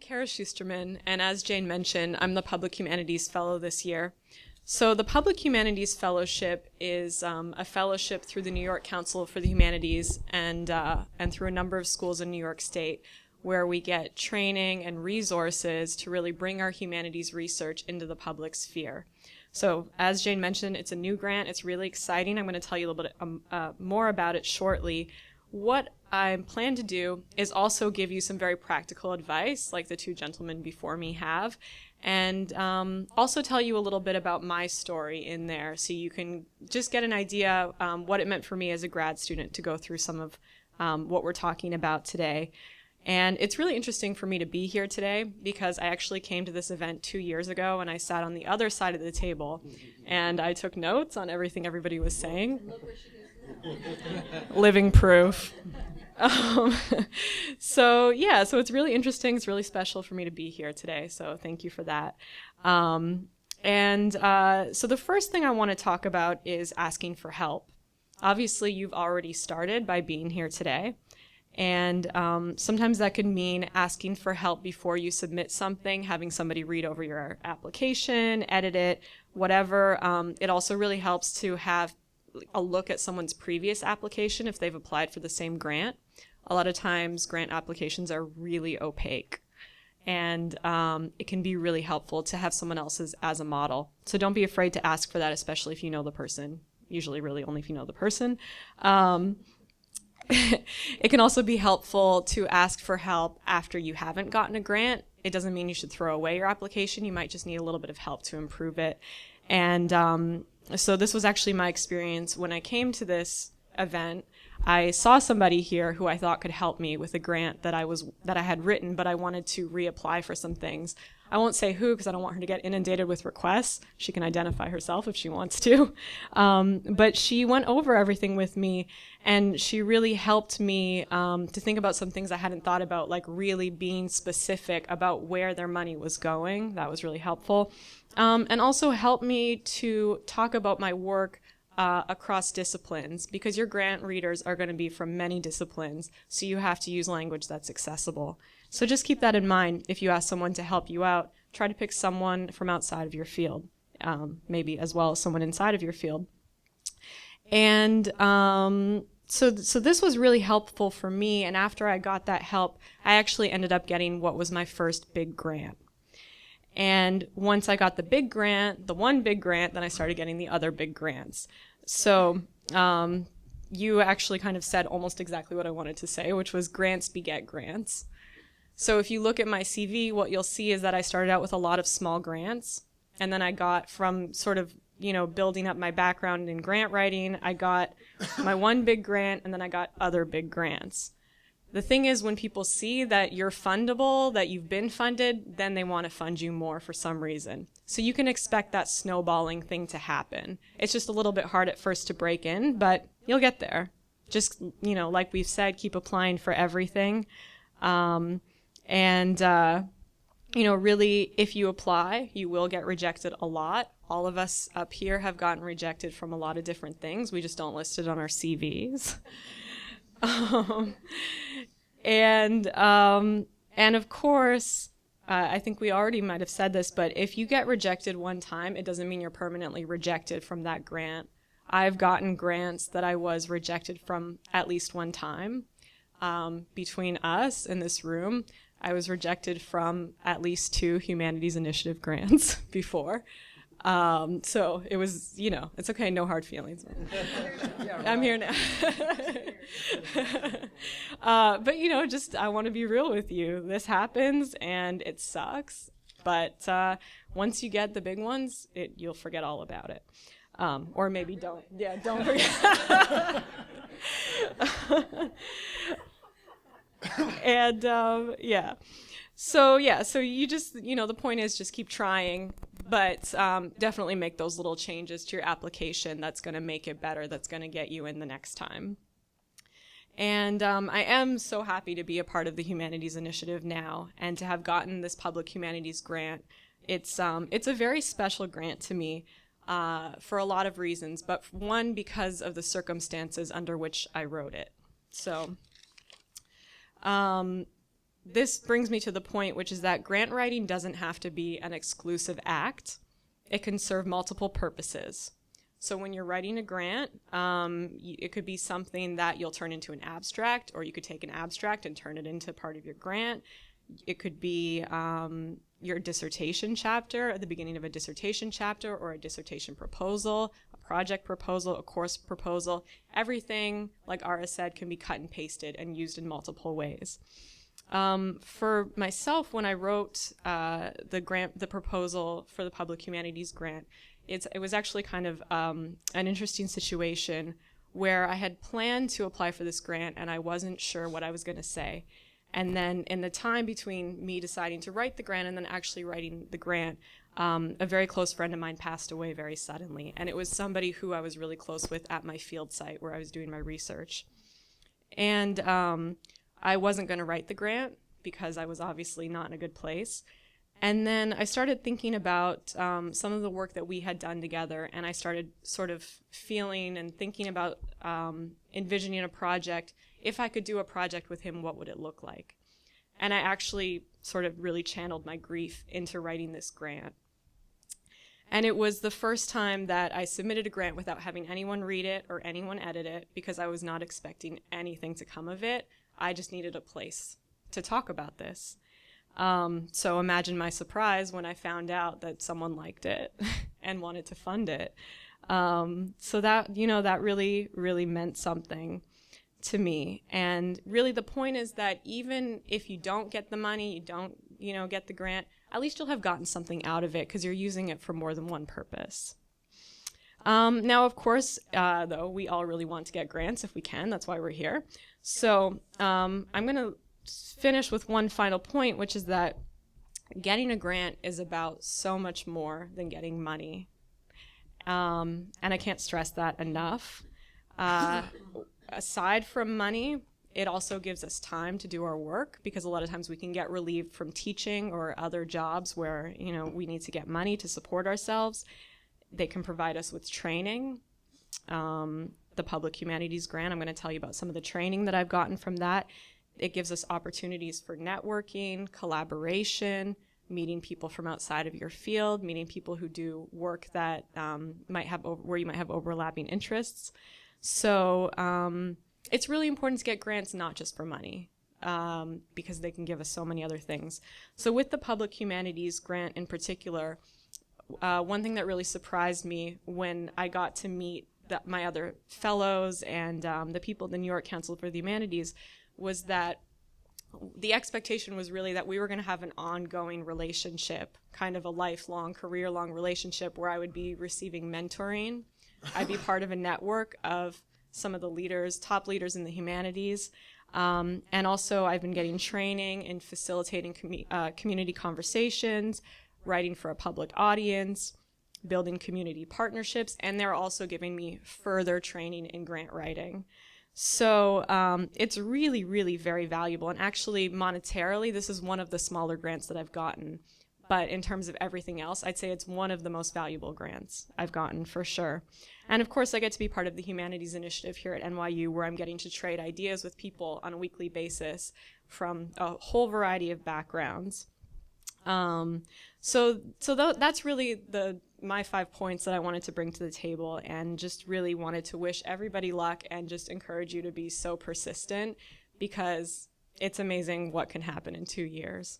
Cara Shousterman, and as Jane mentioned, I'm the Public Humanities Fellow this year. So the Public Humanities Fellowship is a fellowship through the New York Council for the Humanities and through a number of schools in New York State, where we get training and resources to really bring our humanities research into the public sphere. So as Jane mentioned, it's a new grant. It's really exciting. I'm going to tell you a little bit more about it shortly. What I plan to do is also give you some very practical advice, like the two gentlemen before me have, and also tell you a little bit about my story in there so you can just get an idea what it meant for me as a grad student to go through some of what we're talking about today. And it's really interesting for me to be here today because I actually came to this event 2 years ago and I sat on the other side of the table and I took notes on everything everybody was saying. Living proof. So it's really interesting. It's really special for me to be here today. So thank you for that. So the first thing I want to talk about is asking for help. Obviously, you've already started by being here today. And sometimes that could mean asking for help before you submit something, having somebody read over your application, edit it, whatever. It also really helps to have a look at someone's previous application if they've applied for the same grant. A lot of times grant applications are really opaque. And it can be really helpful to have someone else's as a model. So don't be afraid to ask for that, especially if you know the person. Usually really only if you know the person. It can also be helpful to ask for help after you haven't gotten a grant. It doesn't mean you should throw away your application. You might just need a little bit of help to improve it. And so this was actually my experience when I came to this event. I saw somebody here who I thought could help me with a grant that I had written, but I wanted to reapply for some things. I won't say who because I don't want her to get inundated with requests. She can identify herself if she wants to. But she went over everything with me, and she really helped me to think about some things I hadn't thought about, like really being specific about where their money was going. That was really helpful. And also helped me to talk about my work across disciplines, because your grant readers are going to be from many disciplines, so you have to use language that's accessible. So just keep that in mind if you ask someone to help you out. Try to pick someone from outside of your field, maybe as well as someone inside of your field. And so this was really helpful for me, and after I got that help, I actually ended up getting what was my first big grant. And once I got the one big grant, then I started getting the other big grants. So you actually kind of said almost exactly what I wanted to say, which was grants beget grants. So if you look at my CV, what you'll see is that I started out with a lot of small grants, and then I got from sort of, building up my background in grant writing, I got my one big grant, and then I got other big grants. The thing is, when people see that you're fundable, that you've been funded, then they want to fund you more for some reason. So you can expect that snowballing thing to happen. It's just a little bit hard at first to break in, but you'll get there. Just, like we've said, keep applying for everything. Really, if you apply, you will get rejected a lot. All of us up here have gotten rejected from a lot of different things. We just don't list it on our CVs. And of course, I think we already might have said this, but if you get rejected one time, it doesn't mean you're permanently rejected from that grant. I've gotten grants that I was rejected from at least one time. Between us in this room, I was rejected from at least 2 Humanities Initiative grants before. So it was, it's okay, no hard feelings. I'm here now. But, I want to be real with you. This happens and it sucks. But once you get the big ones, you'll forget all about it. Or maybe don't. Yeah, don't forget. And, So you just, the point is just keep trying, but definitely make those little changes to your application that's going to make it better, that's going to get you in the next time. And I am so happy to be a part of the Humanities Initiative now and to have gotten this Public Humanities grant. It's a very special grant to me for a lot of reasons, but one, because of the circumstances under which I wrote it. So this brings me to the point, which is that grant writing doesn't have to be an exclusive act. It can serve multiple purposes. So when you're writing a grant, it could be something that you'll turn into an abstract, or you could take an abstract and turn it into part of your grant. It could be your dissertation chapter, at the beginning of a dissertation chapter, or a dissertation proposal, a project proposal, a course proposal. Everything, like Ara said, can be cut and pasted and used in multiple ways. For myself, when I wrote the proposal for the Public Humanities grant, it was actually kind of an interesting situation where I had planned to apply for this grant and I wasn't sure what I was going to say. And then in the time between me deciding to write the grant and then actually writing the grant, a very close friend of mine passed away very suddenly. And it was somebody who I was really close with at my field site where I was doing my research. And I wasn't going to write the grant because I was obviously not in a good place. And then I started thinking about some of the work that we had done together, and I started sort of feeling and thinking about envisioning a project. If I could do a project with him, what would it look like? And I actually sort of really channeled my grief into writing this grant. And it was the first time that I submitted a grant without having anyone read it or anyone edit it, because I was not expecting anything to come of it. I just needed a place to talk about this. So imagine my surprise when I found out that someone liked it and wanted to fund it. So that, that really, really meant something to me. And really the point is that even if you don't get the money, you don't, get the grant, at least you'll have gotten something out of it because you're using it for more than one purpose. Now, of course, though, we all really want to get grants if we can. That's why we're here. So I'm going to finish with one final point, which is that getting a grant is about so much more than getting money. And I can't stress that enough. Aside from money, it also gives us time to do our work, because a lot of times we can get relieved from teaching or other jobs where, we need to get money to support ourselves. They can provide us with training. The Public Humanities grant, I'm going to tell you about some of the training that I've gotten from that. It gives us opportunities for networking, collaboration, meeting people from outside of your field, meeting people who do work that where you might have overlapping interests. So it's really important to get grants, not just for money, because they can give us so many other things. So with the Public Humanities grant in particular, one thing that really surprised me when I got to meet my other fellows and the people at the New York Council for the Humanities was that the expectation was really that we were going to have an ongoing relationship, kind of a lifelong, career-long relationship where I would be receiving mentoring. I'd be part of a network of some of the top leaders in the humanities. And also I've been getting training in facilitating community conversations, writing for a public audience, building community partnerships, and they're also giving me further training in grant writing. So it's really, really very valuable. And actually, monetarily, this is one of the smaller grants that I've gotten. But in terms of everything else, I'd say it's one of the most valuable grants I've gotten, for sure. And of course, I get to be part of the Humanities Initiative here at NYU, where I'm getting to trade ideas with people on a weekly basis from a whole variety of backgrounds. So that's really my 5 points that I wanted to bring to the table, and just really wanted to wish everybody luck and just encourage you to be so persistent, because it's amazing what can happen in 2 years.